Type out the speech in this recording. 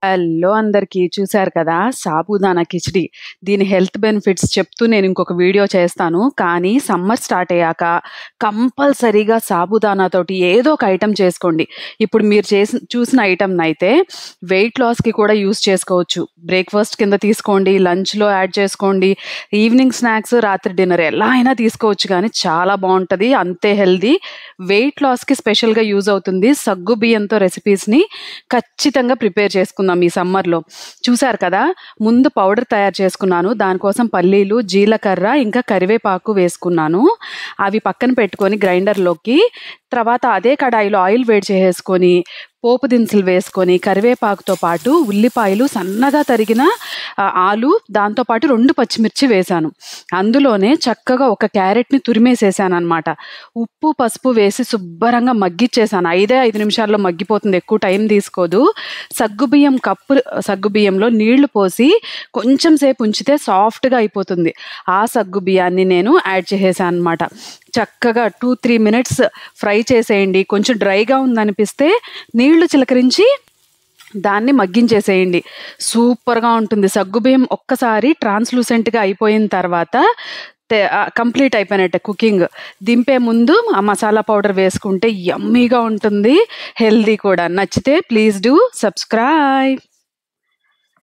Hello అందరికీ. చూసారు కదా సాబుదానా కిచిడి. దీని హెల్త్ బెనిఫిట్స్ చెప్తూ నేను ఇంకొక వీడియో చేస్తాను. కానీ సమ్మర్ స్టార్ట్ అయ్యాక కంపల్సరీగా సాబుదానాతోటి ఏదో ఒక ఐటెం చేసుకోండి. ఇప్పుడు మీరు చూసిన ఐటెంనైతే వెయిట్ లాస్‌కి కూడా యూజ్ చేసుకోవచ్చు. బ్రేక్‌ఫాస్ట్ కింద తీసుకోండి, లంచ్‌లో యాడ్ చేసుకోండి, ఈవినింగ్ స్నాక్స్, రాత్రి డిన్నర్ ఎలా అయినా తీసుకోవచ్చు కానీ చాలా బావుంటది. అంతే హెల్తీ. వెయిట్ లాస్‌కి స్పెషల్‌గా యూజ్ అవుతుంది. సగ్గు బియ్యంతో రెసిపీస్‌ని ఖచ్చితంగా ప్రిపేర్ చేసుకుందాం ఈ సమ్మర్‌లో. చూసారు కదా! ముందు పౌడర్ తయారు చేసుకున్నాను. దానికోసం పల్లీలు, జీలకర్ర, ఇంకా కరివేపాకు వేసుకున్నాను. అవి పక్కన పెట్టుకొని గ్రైండర్‌లోకి తర్వాత అదే కడాయిలో ఆయిల్ వేడి చేసేసుకొని, పోపు దినుసులు వేసుకొని, కరివేపాకుతో పాటు ఉల్లిపాయలు సన్నగా తరిగిన ఆలు, దాంతో పాటు 2 పచ్చిమిర్చి వేశాను. అందులోనే చక్కగా ఒక క్యారెట్‌ని తురిమేసేసాననమాట. ఉప్పు, పసుపు వేసి శుబ్బరంగా మగ్గిచ్చేసాను. 5 నిమిషాల్లో మగ్గిపోతుంది. ఎక్కువ టైం తీసుకోదు. సగ్గుబియ్యంలో నీళ్లు పోసి కొంచెం సేపు ఉంచితే సాఫ్ట్‌గా అయిపోతుంది. ఆ సగ్గు బియ్యాన్ని నేను యాడ్ చేసేసాననమాట. చక్కగా 2-3 మినిట్స్ ఫ్రై చేసేయండి. కొంచెం డ్రైగా ఉందనిపిస్తే నీళ్లు చిలకరించి దాన్ని మగ్గించేసేయండి. సూపర్‌గా ఉంటుంది. సగ్గుబియ్యం ఒక్కసారి ట్రాన్స్‌లూసెంట్‌గా అయిపోయిన తర్వాత కంప్లీట్ అయిపోయినట్టే కుకింగ్. దింపే ముందు ఆ మసాలా పౌడర్ వేసుకుంటే యమ్మీగా ఉంటుంది. హెల్తీ కూడా. నచ్చితే ప్లీజ్ డూ సబ్స్క్రైబ్.